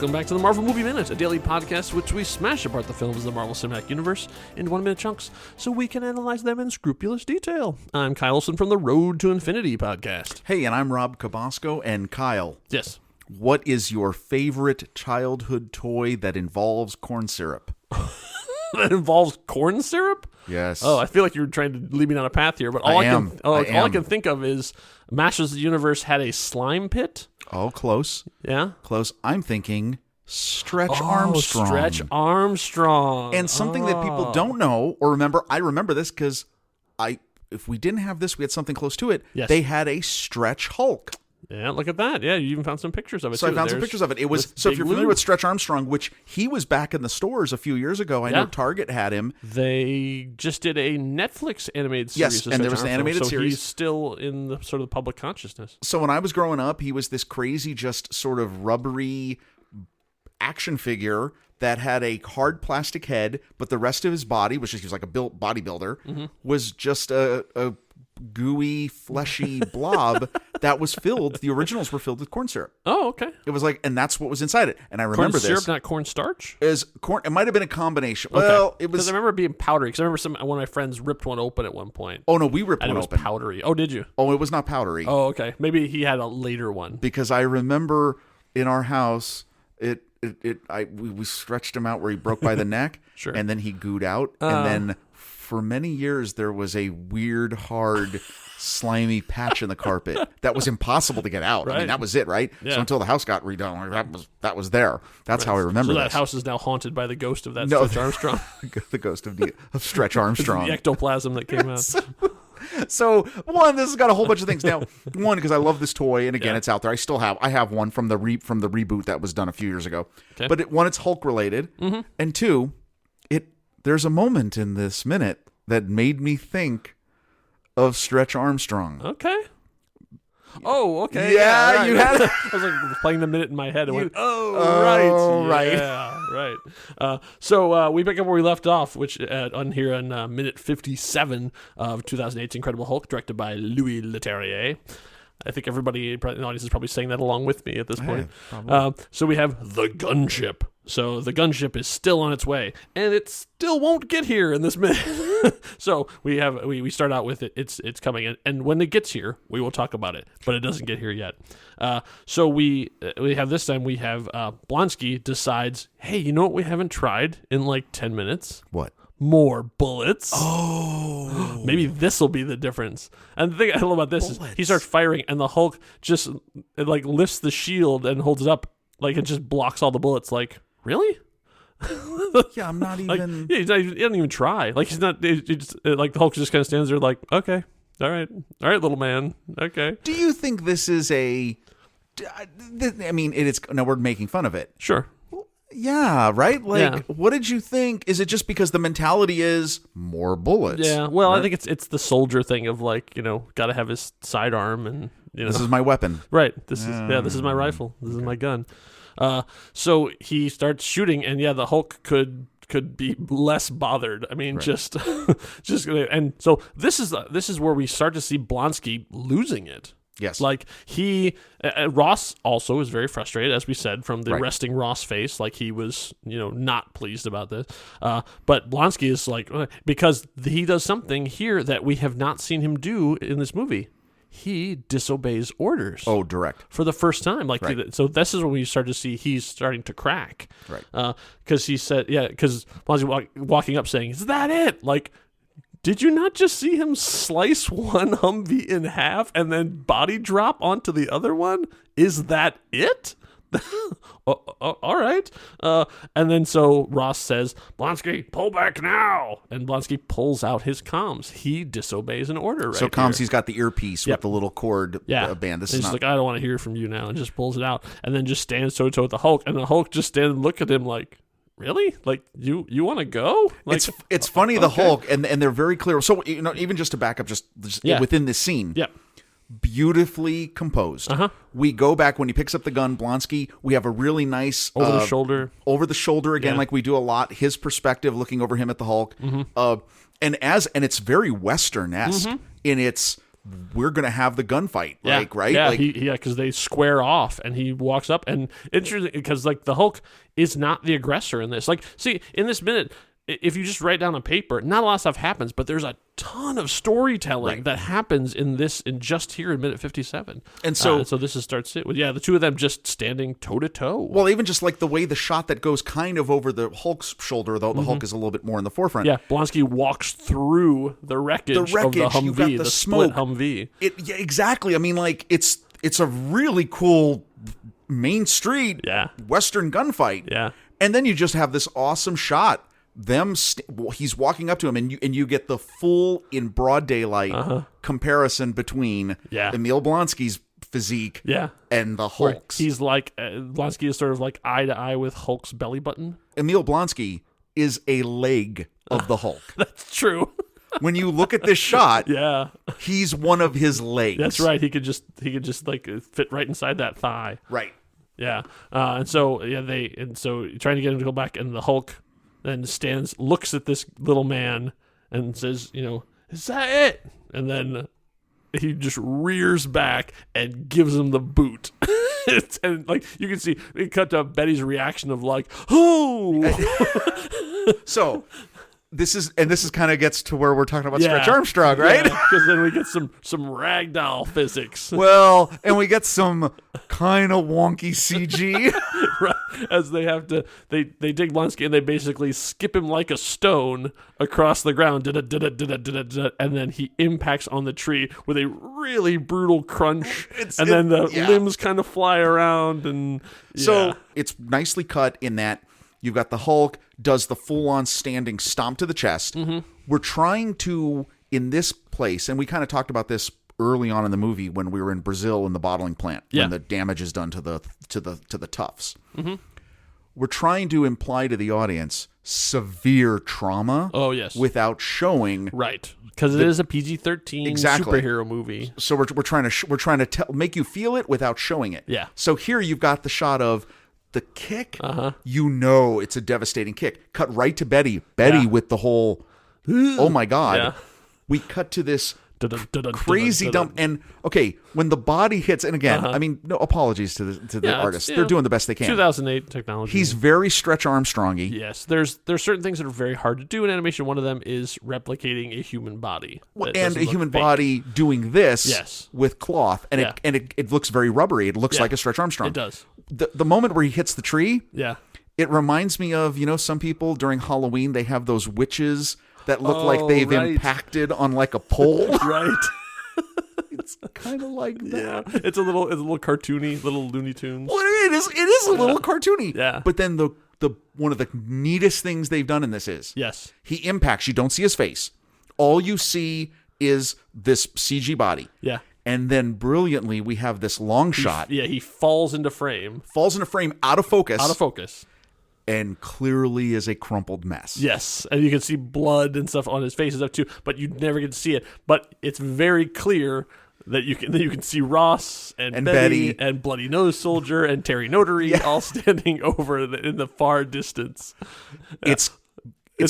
Welcome back to the Marvel Movie Minute, a daily podcast in which we smash apart the films of the Marvel Cinematic Universe into 1-minute chunks so we can analyze them in scrupulous detail. I'm Kyle Olson from the Road to Infinity podcast. Hey, and I'm Rob Cabasco, and Kyle. Yes. What is your favorite childhood toy that involves corn syrup? That involves corn syrup? Yes. Oh, I feel like you're trying to lead me down a path here, but all I can think of is Masters of the Universe had a slime pit. Oh, close. Yeah? Close. I'm thinking Stretch Armstrong. Stretch Armstrong. And something that people don't know or remember, I remember this because if we didn't have this, we had something close to it. Yes. They had a Stretch Hulk. Yeah, look at that. Yeah, you even found some pictures of it, So I found some pictures of it. It was so if you're familiar with Stretch Armstrong, which he was back in the stores a few years ago. I know Target had him. They just did a Netflix animated series. Yes, and there was an animated series. So he's still in the sort of public consciousness. So when I was growing up, he was this crazy, just sort of rubbery action figure that had a hard plastic head, but the rest of his body, which he was like a built bodybuilder, was just a gooey, fleshy blob that was filled. The originals were filled with corn syrup. Oh, okay. It was like, and that's what was inside it. And I remember corn syrup, not cornstarch. Is corn? It might have been a combination. Okay. Well, it was. Because I remember it being powdery. Because I remember one of my friends ripped one open at one point. Oh no, we ripped and one it was open. Powdery. Oh, did you? Oh, it was not powdery. Oh, okay. Maybe he had a later one. Because I remember in our house, we stretched him out where he broke by the neck. Sure. And then he gooed out, and then for many years there was a weird, hard, slimy patch in the carpet that was impossible to get out. Right. I mean, that was it, right? Yeah. So until the house got redone, that was there. That's how I remember So that this. house is now haunted by the ghost of that Stretch Armstrong. The ghost of Stretch Armstrong. The ectoplasm that came out. So one, this has got a whole bunch of things. Now, one, because I love this toy, and again, it's out there. I have one from the reboot that was done a few years ago. Okay. But one, it's Hulk related, and two, there's a moment in this minute that made me think of Stretch Armstrong. Okay. Oh, okay. Yeah, right. You had it. I was like playing the minute in my head and went, right. Right. Yeah, right. So we pick up where we left off, which on minute 57 of 2008's Incredible Hulk, directed by Louis Leterrier. I think everybody in the audience is probably saying that along with me at this point. So we have the gunship. So the gunship is still on its way, and it still won't get here in this minute. So we start out with it. It's coming, and when it gets here, we will talk about it. But it doesn't get here yet. So we have this time. We have Blonsky decides, hey, you know what we haven't tried in like 10 minutes? What? More bullets. Oh. Maybe this will be the difference. And the thing I love about this is he starts firing, and the Hulk just lifts the shield and holds it up, like it just blocks all the bullets. Like, really? Yeah, I'm not even. He doesn't even try. Like he's not. He just, like the Hulk just kind of stands there, like, okay, all right, little man, okay. Do you think this is a? I mean, it is. Now we're making fun of it. Sure. Yeah, right? What did you think? Is it just because the mentality is more bullets? Yeah, well, right? I think it's the soldier thing of got to have his sidearm and, This is my weapon. Right. This is my rifle. This is my gun. So he starts shooting, and the Hulk could be less bothered. I mean, just and so this is where we start to see Blonsky losing it. Yes. Like Ross also is very frustrated, as we said, from the resting Ross face. Like he was, not pleased about this. But Blonsky is like, because he does something here that we have not seen him do in this movie. He disobeys orders. Oh, direct. For the first time. So this is when we start to see he's starting to crack. Right. Because he said, because Blonsky walking up saying, is that it? Like, did you not just see him slice one Humvee in half and then body drop onto the other one? Is that it? All right. And then so Ross says, Blonsky, pull back now. And Blonsky pulls out his comms. He disobeys an order So comms, he's got the earpiece with the little cord band. This is like, I don't want to hear from you now. And just pulls it out. And then just stands toe-to-toe with the Hulk. And the Hulk just stands and look at him like, really? Like you want to go? Like, it's funny, the Hulk, and they're very clear. So even just to back up, just within this scene, beautifully composed. We go back when he picks up the gun, Blonsky. We have a really nice over the shoulder again, like we do a lot. His perspective, looking over him at the Hulk, and it's very Western-esque in its we're gonna have the gunfight, Yeah. right? Yeah, Like, because they square off, and he walks up, and interesting because like the Hulk is not the aggressor in this. Like, see, in this minute, if you just write down on paper, not a lot of stuff happens, but there's a ton of storytelling that happens in just here in minute 57. And so this starts it with the two of them just standing toe to toe. well, even just like the way the shot that goes kind of over the Hulk's shoulder, though the Hulk is a little bit more in the forefront. Yeah, Blonsky walks through the wreckage of the Humvee, you got the split smoke. Humvee. Yeah, exactly. I mean, like it's a really cool main street Western gunfight. Yeah. And then you just have this awesome shot. He's walking up to him, and you get the full in broad daylight comparison between Emil Blonsky's physique and the Hulk's. He's like Blonsky is sort of like eye to eye with Hulk's belly button. Emil Blonsky is a leg of the Hulk. That's true. When you look at this shot, he's one of his legs. That's right. He could just like fit right inside that thigh. Right. Yeah. And so trying to get him to go back, and the Hulk then looks at this little man and says, is that it? And then he just rears back and gives him the boot. And like you can see, we cut to Betty's reaction of like, oh. So this kind of gets to where we're talking about Stretch Armstrong, right? Because then we get some ragdoll physics. Well, and we get some kind of wonky CG. Right, as they have to, they dig Blonsky and they basically skip him like a stone across the ground, and then he impacts on the tree with a really brutal crunch, and then the limbs kind of fly around, and so it's nicely cut in that you've got the Hulk does the full-on standing stomp to the chest. We're trying to, in this place, and we kind of talked about this early on in the movie when we were in Brazil in the bottling plant, when the damage is done to the tufts. We're trying to imply to the audience severe trauma. Oh yes, without showing because it is a PG-13 superhero movie. So we're trying to make you feel it without showing it. Yeah. So here you've got the shot of the kick. It's a devastating kick. Cut right to Betty with the whole. Oh my God. Yeah. We cut to this crazy dump, and when the body hits, and again, I mean, no apologies to the artists, they're doing the best they can. 2008 technology. He's very Stretch Armstrong-y. Yes, there's certain things that are very hard to do in animation. One of them is replicating a human body, and a human body doing this with cloth, and it looks very rubbery. It looks like a Stretch Armstrong. It does. The moment where he hits the tree, it reminds me of some people during Halloween, they have those witches that look like they've impacted on like a pole. Right. It's kind of like that. Yeah. It's a little cartoony, little Looney Tunes. Well, it is a little cartoony. Yeah. But then the one of the neatest things they've done in this is he impacts. You don't see his face. All you see is this CG body. Yeah. And then brilliantly we have this long shot. He falls into frame. Out of focus. And clearly is a crumpled mess. Yes, and you can see blood and stuff on his face and stuff too, but you never get to see it. But it's very clear that you can see Ross and Betty and Bloody Nose Soldier and Terry Notary all standing over in the far distance. It's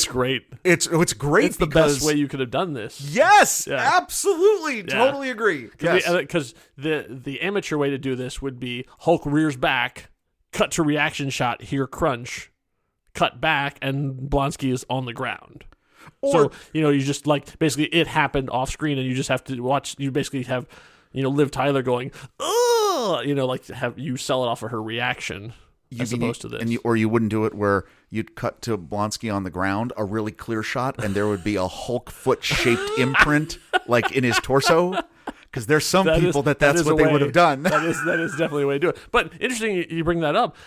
great. It's great. It's the best way you could have done this. Yes, absolutely, totally agree. Because the amateur way to do this would be Hulk rears back. Cut to reaction shot, hear crunch, cut back, and Blonsky is on the ground. So, you just like, basically it happened off screen and you just have to watch, you basically have, Liv Tyler going, oh, like have you sell it off of her reaction as opposed to this. Or you wouldn't do it where you'd cut to Blonsky on the ground, a really clear shot, and there would be a Hulk foot-shaped imprint like in his torso. Because there's some people that's what they would have done. That is definitely a way to do it. But interesting you bring that up.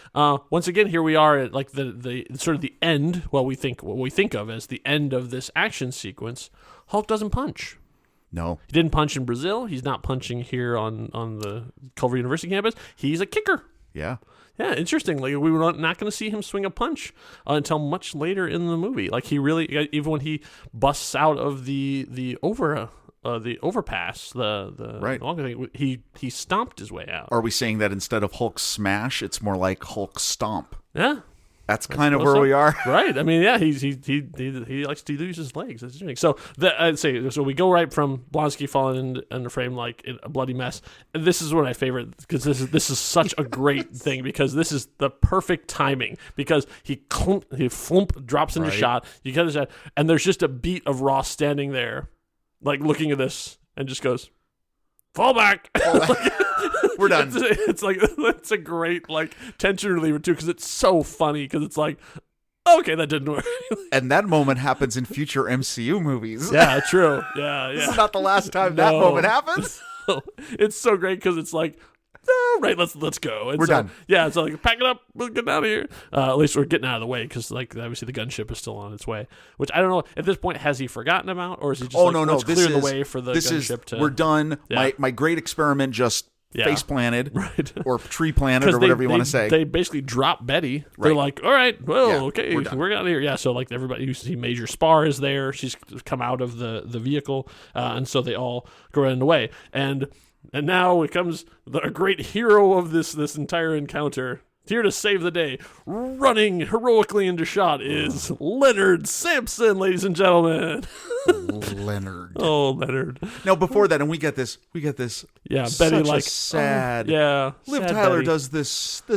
Once again, here we are at like the sort of the end. What we think of as the end of this action sequence. Hulk doesn't punch. No, he didn't punch in Brazil. He's not punching here on the Culver University campus. He's a kicker. Yeah. Yeah, interesting. Like we were not going to see him swing a punch until much later in the movie. Like he really, even when he busts out of the overpass, the long thing, he stomped his way out. Are we saying that instead of Hulk smash, it's more like Hulk stomp? Yeah, That's kind of where we are. Right. I mean, yeah, he likes to use his legs. That's interesting. So I'd say we go right from Blonsky falling in the frame like in a bloody mess. And this is one of my favorite because this is such a great thing because this is the perfect timing because he flump drops into shot. You get his shot, and there's just a beat of Ross standing there, like looking at this, and just goes, "Fall back." We're done. It's like that's a great like tension reliever too because it's so funny because it's like, okay, that didn't work. And that moment happens in future MCU movies. Yeah, true. Yeah. This is not the last time that moment happens. It's so great because it's like, right, let's go. And we're done. Yeah, so like pack it up, we're getting out of here. At least we're getting out of the way because like obviously the gunship is still on its way. Which I don't know at this point has he forgotten about or is he just let's clear the way for the gunship to? We're done. Yeah. My great experiment just. Face planted, right, or tree planted, or whatever you want to say. They basically drop Betty. They're like, "All right, well, okay, we're out of here." Yeah, so like everybody, you see Major Spar is there. She's come out of the vehicle, and so they all go running away. And now it comes a great hero of this entire encounter. Here to save the day, running heroically into shot is Leonard Sampson, ladies and gentlemen. Leonard. Oh, Leonard. Now, before that, and we get this. Yeah, Betty like sad. Liv sad Tyler Betty. does the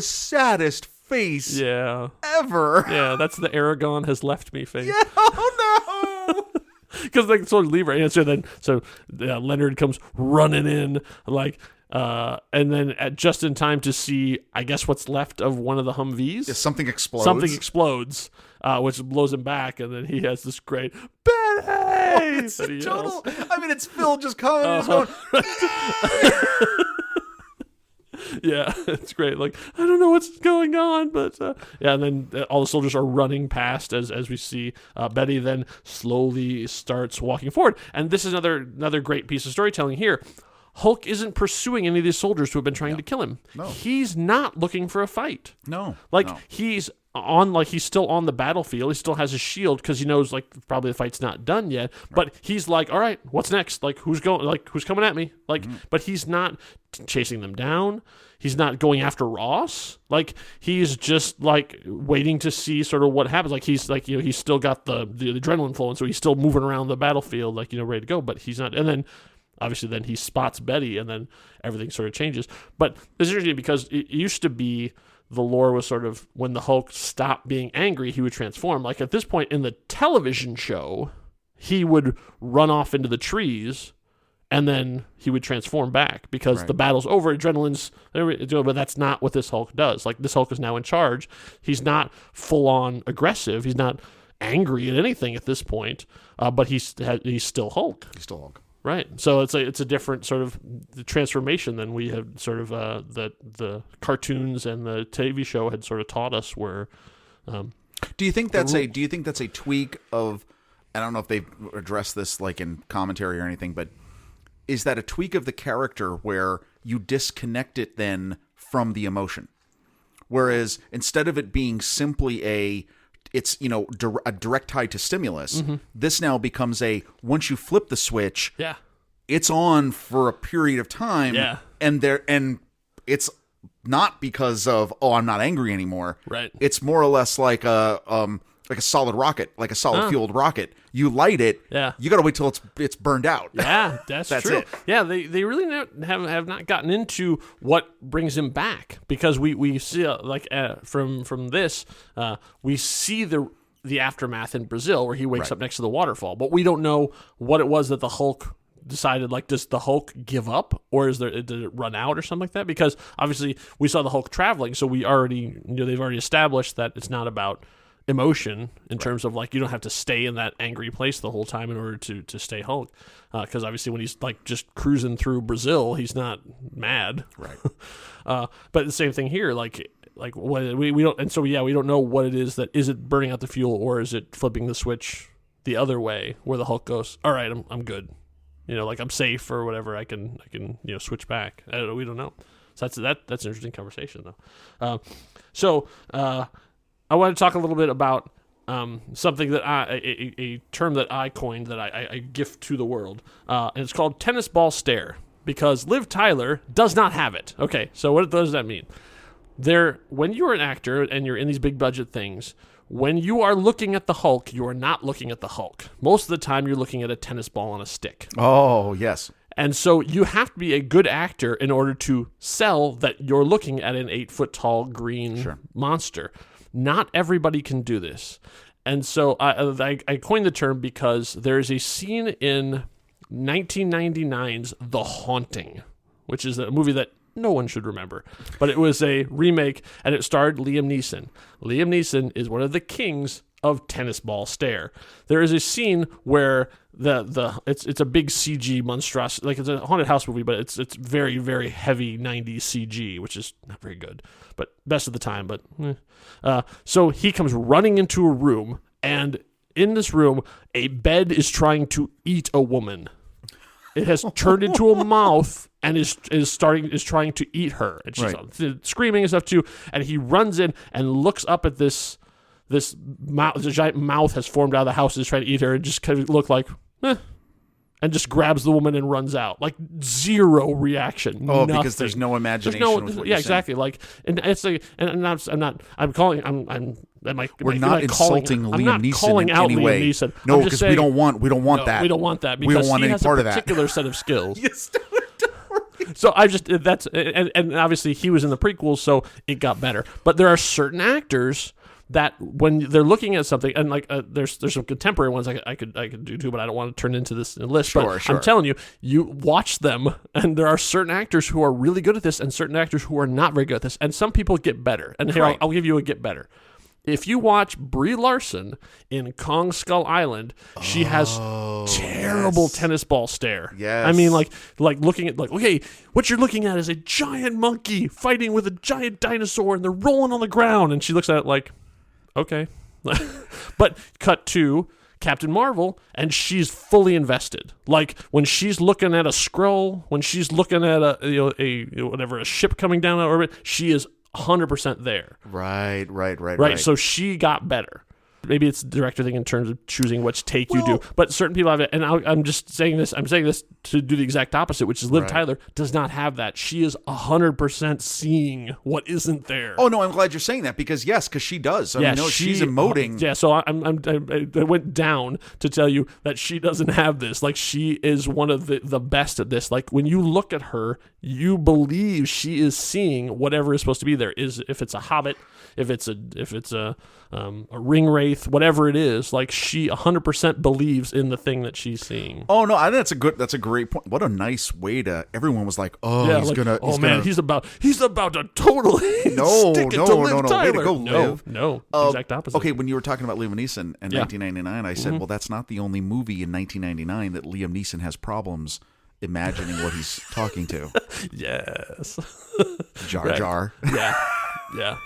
saddest face. Ever. Yeah, that's the Aragon has left me face. Yeah. Oh no. Because they sort of leave her answer. So Leonard comes running in like. And then just in time to see, I guess, what's left of one of the Humvees. Yeah, something explodes. Which blows him back, and then he has this great Betty. It's a total. I mean, it's Phil just coming and going. Yeah, it's great. Like I don't know what's going on, but yeah. And then all the soldiers are running past as we see Betty then slowly starts walking forward. And this is another great piece of storytelling here. Hulk isn't pursuing any of these soldiers who have been trying to kill him. No. He's not looking for a fight. No. He's still on the battlefield. He still has his shield because he knows like probably the fight's not done yet. Right. But he's like, all right, what's next? Like who's coming at me? Like, but he's not chasing them down. He's not going after Ross. Like he's just like waiting to see sort of what happens. Like he's like, he's still got the adrenaline flowing, so he's still moving around the battlefield, like, ready to go, but he's not. And then obviously, then he spots Betty, and then everything sort of changes. But it's interesting because it used to be the lore was sort of when the Hulk stopped being angry, he would transform. Like at this point in the television show, he would run off into the trees, and then he would transform back because the battle's over, adrenaline's. But that's not what this Hulk does. Like this Hulk is now in charge. He's not full on aggressive. He's not angry at anything at this point. But he's still Hulk. He's still Hulk. Right, so it's a different sort of transformation than we have sort of the cartoons and the TV show had sort of taught us. Where do you think that's a tweak of? I don't know if they've addressed this like in commentary or anything, but is that a tweak of the character where you disconnect it then from the emotion, whereas instead of it being simply it's a direct tie to stimulus. Mm-hmm. This now becomes once you flip the switch, it's on for a period of time, and it's not because of I'm not angry anymore. Right. It's more or less like a solid rocket, like a solid fueled rocket. You light it. Yeah. You got to wait till it's burned out. Yeah, that's true. It. Yeah, they really have not gotten into what brings him back because we see from this we see the aftermath in Brazil where he wakes up next to the waterfall, but we don't know what it was that the Hulk decided. Like, does the Hulk give up, or did it run out or something like that? Because obviously we saw the Hulk traveling, so we already they've already established that it's not about emotion in terms of like you don't have to stay in that angry place the whole time in order to stay Hulk, because obviously when he's like just cruising through Brazil, he's not mad, right? But the same thing here, like what we don't, and so we don't know what it is. That is it burning out the fuel, or is it flipping the switch the other way where the Hulk goes, all right, I'm good, like I'm safe or whatever, I can switch back. I don't know, we don't know. So that's an interesting conversation though. I want to talk a little bit about something that a term that I coined that I gift to the world, and it's called tennis ball stare, because Liv Tyler does not have it. Okay, so what does that mean? when you're an actor and you're in these big budget things, when you are looking at the Hulk, you are not looking at the Hulk. Most of the time, you're looking at a tennis ball on a stick. Oh, yes. And so you have to be a good actor in order to sell that you're looking at an 8-foot-tall green monster. Not everybody can do this. And so I coined the term because there is a scene in 1999's The Haunting, which is a movie that no one should remember. But it was a remake, and it starred Liam Neeson. Liam Neeson is one of the kings of tennis ball stare. There is a scene where it's a big CG monstrosity, like it's a haunted house movie, but it's very, very heavy 90s CG, which is not very good, but best of the time. But so he comes running into a room, and in this room, a bed is trying to eat a woman. It has turned into a mouth and is trying to eat her, and she's screaming and stuff too. And he runs in and looks up at this giant mouth has formed out of the house, is trying to eat her, and just kind of look like, and just grabs the woman and runs out. Like, zero reaction. Oh, nothing. because there's no imagination. With what you're exactly. saying. Like, and it's like, and I'm not. I'm calling. We're not insulting Liam Neeson in any way. Neeson. No, because we don't want that. We don't want that because we don't want he any has part a of that. particular set of skills. Yes. So and obviously he was in the prequels, so it got better. But there are certain actors that when they're looking at something, and like there's some contemporary ones I could do too, but I don't want to turn into this list. Sure. I'm telling you, you watch them, and there are certain actors who are really good at this, and certain actors who are not very good at this, and some people get better. And here I'll give you a get better. If you watch Brie Larson in Kong Skull Island, she has terrible tennis ball stare. Yes. I mean, like looking at okay, what you're looking at is a giant monkey fighting with a giant dinosaur, and they're rolling on the ground, and she looks at it like, okay. But cut to Captain Marvel, and she's fully invested. Like when she's looking at a scroll, when she's looking at a ship coming down out of orbit, she is 100% there. Right. So she got better. Maybe it's the director thing in terms of choosing which take you do, but certain people have it. And I'm just saying this. I'm saying this to do the exact opposite, which is Liv Tyler does not have that. She is 100% seeing what isn't there. Oh no, I'm glad you're saying that because she does. I mean, she's emoting. Yeah, so I went down to tell you that she doesn't have this. Like she is one of the best at this. Like when you look at her, you believe she is seeing whatever is supposed to be there. If it's a hobbit, if it's a ring wraith, whatever it is, like she 100% believes in the thing that she's seeing. Oh no, that's a great point. What a nice way to. Everyone was like, he's about to totally stick it to Liv Tyler. Way to go, Liv. No, exact opposite. Okay, when you were talking about Liam Neeson in 1999, I said, well, that's not the only movie in 1999 that Liam Neeson has problems imagining what he's talking to. Yes. Jar Jar. Yeah.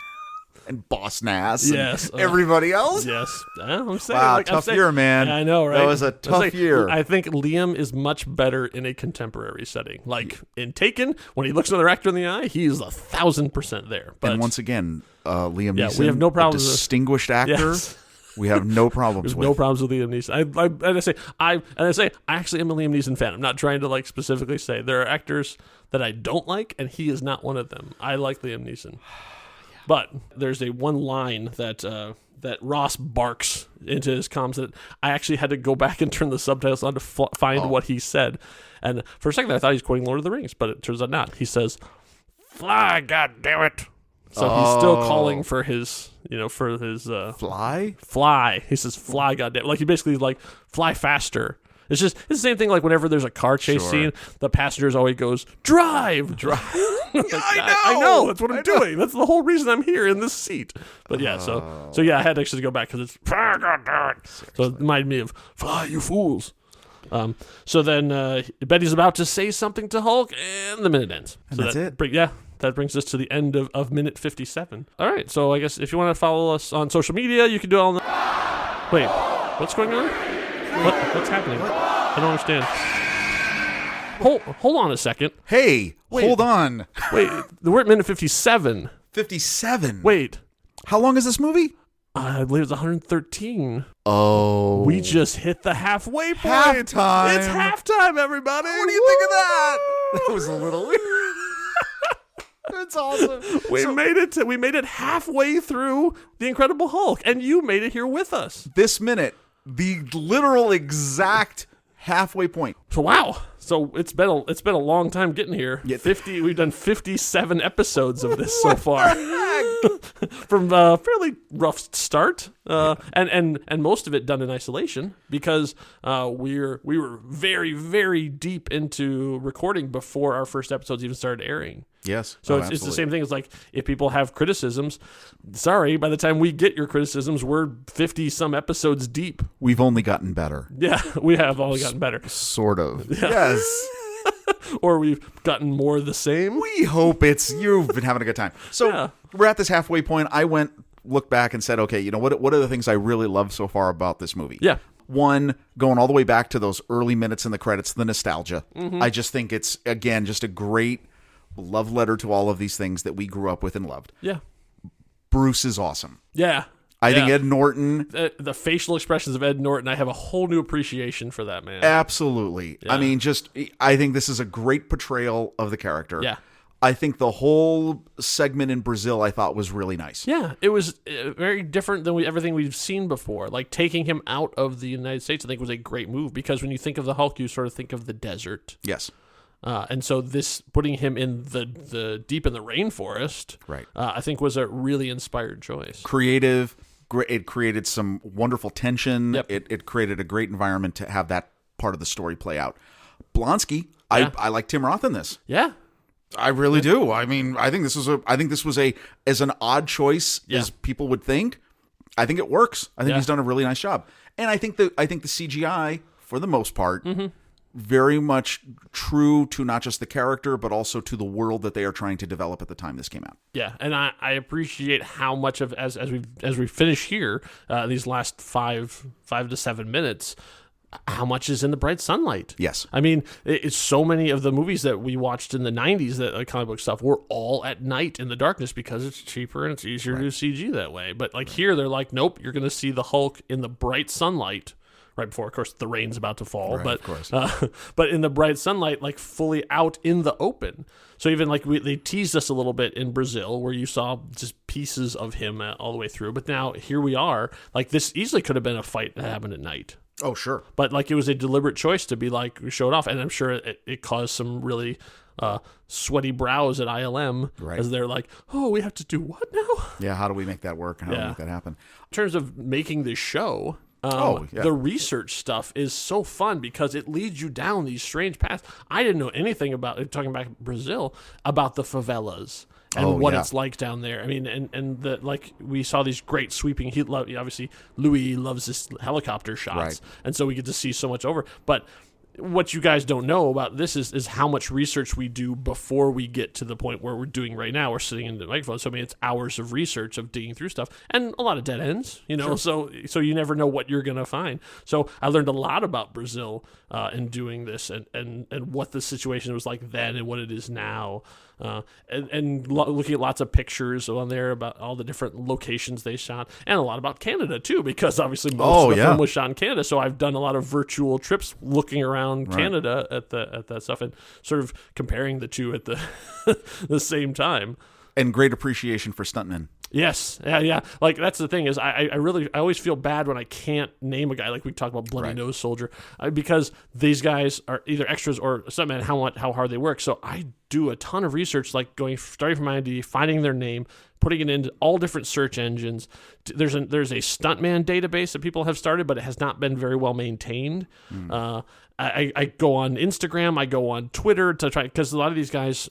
And Boss Nass. Yes. Everybody else. Yes. I'm saying. Wow, tough year, man. I know, right? That was a tough year. I think Liam is much better in a contemporary setting. Like in Taken, when he looks another actor in the eye, he is 1,000% there. But, and once again, Liam Neeson, we have no problems a distinguished actor. Yes. We have no problems with. No problems with Liam Neeson. I actually am a Liam Neeson fan. I'm not trying to specifically say there are actors that I don't like, and he is not one of them. I like Liam Neeson. But there's one line that Ross barks into his comms that I actually had to go back and turn the subtitles on to find what he said. And for a second I thought he was quoting Lord of the Rings, but it turns out not. He says, "Fly, goddammit." So he's still calling for his, fly? Fly. He says, "Fly, goddammit." Like he basically fly faster. It's the same thing. Like whenever there's a car chase scene, the passengers always goes, "Drive." I know. That's what I'm doing. That's the whole reason I'm here in this seat. But yeah, so I had to actually go back because it's so it reminded me of "Fly, you fools." So then Betty's about to say something to Hulk, and the minute ends. And that's it. That brings us to the end of minute 57. All right, so I guess if you want to follow us on social media, you can do it all. Wait, what's going on? What's happening? I don't understand. Hold on a second. Hey, hold on. Wait, we're at minute 57. 57? Wait. How long is this movie? I believe it's 113. Oh. We just hit the halfway point. Halftime. It's halftime, everybody. What do you think of that? That was a little weird. It's awesome. We made it halfway through The Incredible Hulk, and you made it here with us. This minute, the literal exact halfway point. So wow. So it's been a long time getting here. Yeah. We've done 57 episodes of this so far. From a fairly rough start, and most of it done in isolation because we were very, very deep into recording before our first episodes even started airing. Yes. So it's the same thing as like if people have criticisms, sorry, by the time we get your criticisms, we're 50 some episodes deep. We've only gotten better. Yeah, we have only gotten better. Sort of. Yeah. Yes. Or we've gotten more the same. We hope you've been having a good time. So we're at this halfway point. I looked back and said, okay, what are the things I really love so far about this movie? Yeah. One, going all the way back to those early minutes in the credits, the nostalgia. Mm-hmm. I just think it's, again, just a great love letter to all of these things that we grew up with and loved. Yeah. Bruce is awesome. Yeah. I think Ed Norton... The facial expressions of Ed Norton, I have a whole new appreciation for that man. Absolutely. Yeah. I mean, I think this is a great portrayal of the character. Yeah. I think the whole segment in Brazil I thought was really nice. Yeah, it was very different than everything we've seen before. Like taking him out of the United States, I think was a great move because when you think of the Hulk, you sort of think of the desert. Yes. And so this putting him in the deep in the rainforest, right? I think was a really inspired choice. Creative. It created some wonderful tension. Yep. It created a great environment to have that part of the story play out. Blonsky, I like Tim Roth in this. Yeah. I really do. I mean, I think this was as an odd choice as people would think. I think it works. I think he's done a really nice job. And I think the CGI, for the most part, very much true to not just the character, but also to the world that they are trying to develop at the time this came out. Yeah, and I appreciate how much of as we finish here, these last 5 to 7 minutes, how much is in the bright sunlight. Yes. I mean, it's so many of the movies that we watched in the 90s, that like comic book stuff, were all at night in the darkness because it's cheaper and it's easier to do CG that way. But like here, they're like, nope, you're going to see the Hulk in the bright sunlight. Right before, of course, the rain's about to fall, right, but of course. But in the bright sunlight, like fully out in the open. So even like they teased us a little bit in Brazil, where you saw just pieces of him all the way through. But now here we are. Like this easily could have been a fight that happened at night. Oh, sure. But like it was a deliberate choice to be like we showed off, and I'm sure it caused some really sweaty brows at ILM as they're like, oh, we have to do what now? Yeah, how do we make that work and how do we make that happen? In terms of making this show. The research stuff is so fun because it leads you down these strange paths. I didn't know anything about, talking about Brazil, about the favelas and what it's like down there. I mean, and the, like we saw these great sweeping. Obviously, Louis loves this helicopter shots, and so we get to see so much over. But what you guys don't know about this is how much research we do before we get to the point where we're doing right now. We're sitting in the microphone. So, I mean, it's hours of research of digging through stuff and a lot of dead ends, Sure. So you never know what you're going to find. So I learned a lot about Brazil in doing this and what the situation was like then and what it is now. And looking at lots of pictures on there about all the different locations they shot, and a lot about Canada too, because obviously most of the film was shot in Canada. So I've done a lot of virtual trips looking around Canada at that stuff and sort of comparing the two at the the same time. And great appreciation for stuntmen. Yes, yeah. Like that's the thing is, I always feel bad when I can't name a guy, like we talk about Bloody Nose Soldier, because these guys are either extras or stuntmen. How hard they work. So I do a ton of research, like starting from IMDb, finding their name, putting it into all different search engines. There's a stuntman database that people have started, but it has not been very well maintained. I go on Instagram, I go on Twitter to try, because a lot of these guys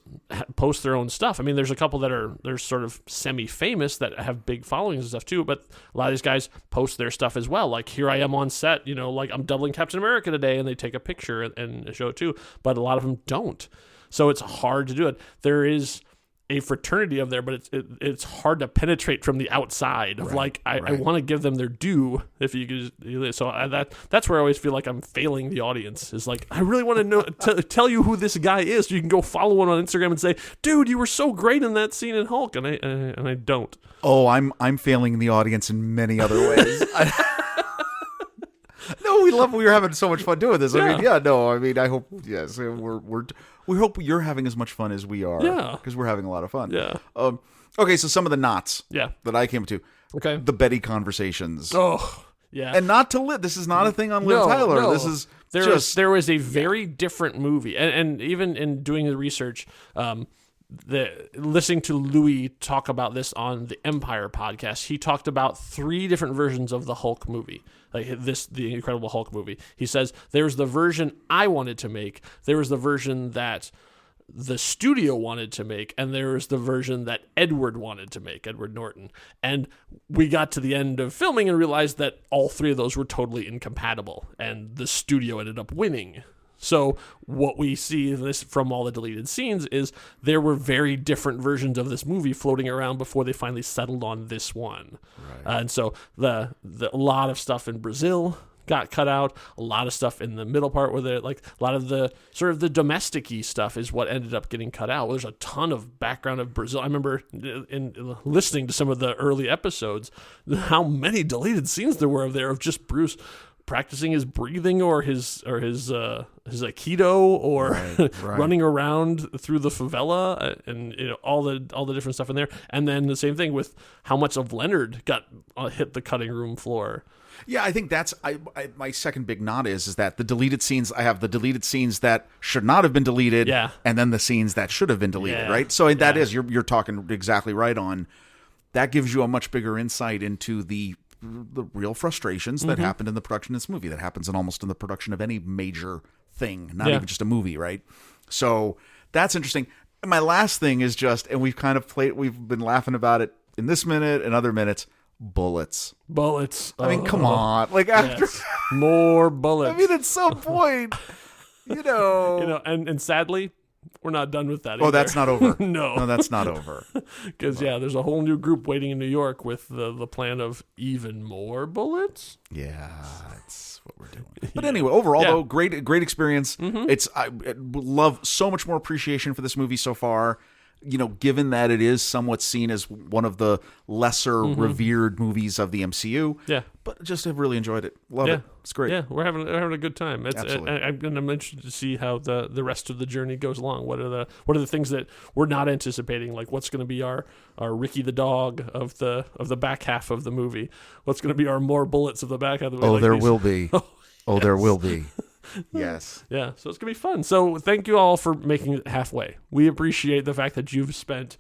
post their own stuff. I mean, there's a couple that they're sort of semi-famous that have big followings and stuff too, but a lot of these guys post their stuff as well. Like here I am on set, like I'm doubling Captain America today, and they take a picture and show it too, but a lot of them don't. So it's hard to do it. There is a fraternity of there, but it's hard to penetrate from the outside of I want to give them their due. If you could, so that's where I always feel like I'm failing the audience. Is like I really want to know, tell you who this guy is, so you can go follow him on Instagram and say, dude, you were so great in that scene in Hulk, and I don't. Oh, I'm failing the audience in many other ways. No, we were having so much fun doing this. Yeah. I mean, I hope, yes, we hope you're having as much fun as we are. Yeah. Because we're having a lot of fun. Yeah. Okay, so some of the knots that I came to. Okay. The Betty conversations. Oh, yeah. And not to Liv. This is not a thing on Liv Tyler. No. This is there was a very different movie. And even in doing the research, listening to Louis talk about this on the Empire podcast, he talked about 3 different versions of the Hulk movie, the Incredible Hulk movie. He says there's the version I wanted to make, there was the version that the studio wanted to make, and there was the version that Edward wanted to make, Edward Norton. And we got to the end of filming and realized that all 3 of those were totally incompatible, and the studio ended up winning. So what we see from all the deleted scenes is there were very different versions of this movie floating around before they finally settled on this one. Right. And so a lot of stuff in Brazil got cut out. A lot of stuff in the middle part where a lot of the sort of the domestic-y stuff is what ended up getting cut out. There's a ton of background of Brazil. I remember in listening to some of the early episodes, how many deleted scenes there were of just Bruce practicing his breathing or his aikido or right. running around through the favela, and all the different stuff in there. And then the same thing with how much of Leonard got hit the cutting room floor. Yeah, I think that's my second big nod is that the deleted scenes, I have the deleted scenes that should not have been deleted, and then the scenes that should have been deleted, right? So that is, you're talking exactly right on. That gives you a much bigger insight into the real frustrations that happened in the production of this movie, that happens in the production of any major thing, not even just a movie, right? So that's interesting. And my last thing is and we've been laughing about it in this minute and other minutes, bullets. I mean, come on. After more bullets. I mean, at some point, and sadly, we're not done with that either. Oh, that's not over. No, that's not over. Because there's a whole new group waiting in New York with the plan of even more bullets. Yeah, that's what we're doing. But anyway, overall, though, great experience. I love so much more appreciation for this movie so far. Given that it is somewhat seen as one of the lesser revered movies of the MCU. Yeah. But just have really enjoyed it. Love it. It's great. Yeah, we're having a good time. Absolutely. I'm interested to see how the rest of the journey goes along. What are the things that we're not anticipating? Like what's going to be our Ricky the dog of the back half of the movie? What's going to be our more bullets of the back half of the movie? There will be. There will be. Yes. Yeah, so it's going to be fun. So thank you all for making it halfway. We appreciate the fact that you've spent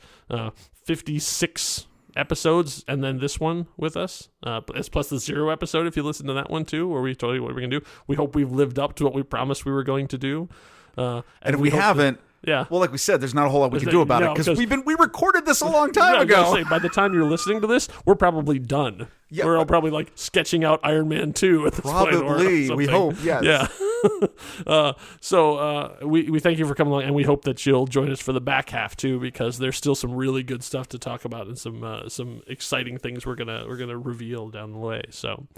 56 episodes and then this one with us, plus the 0 episode if you listen to that one too, where we told you what we're going to do. We hope we've lived up to what we promised we were going to do. And if we haven't, well, like we said, there's not a whole lot we can do about it because we recorded this a long time ago. By the time you're listening to this, we're probably done. Yeah, we're all probably sketching out Iron Man 2 at this point. Probably, we hope. Yes. Yeah. So we thank you for coming along, and we hope that you'll join us for the back half too, because there's still some really good stuff to talk about and some exciting things we're gonna reveal down the way. So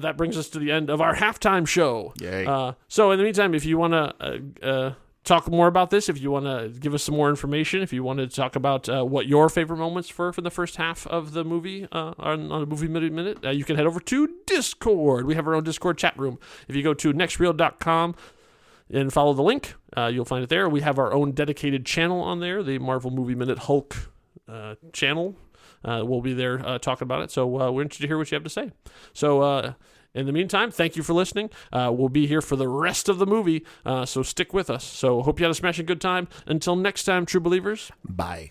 that brings us to the end of our halftime show. Yay. So in the meantime, if you want to talk more about this, if you want to give us some more information, if you want to talk about what your favorite moments for the first half of the movie on a Movie Minute, you can head over to Discord. We have our own Discord chat room. If you go to nextreel.com and follow the link, you'll find it there. We have our own dedicated channel on there, the Marvel Movie Minute Hulk channel. We'll be there talking about it. So we're interested to hear what you have to say. So in the meantime, thank you for listening. We'll be here for the rest of the movie, so stick with us. So hope you had a smashing good time. Until next time, true believers. Bye.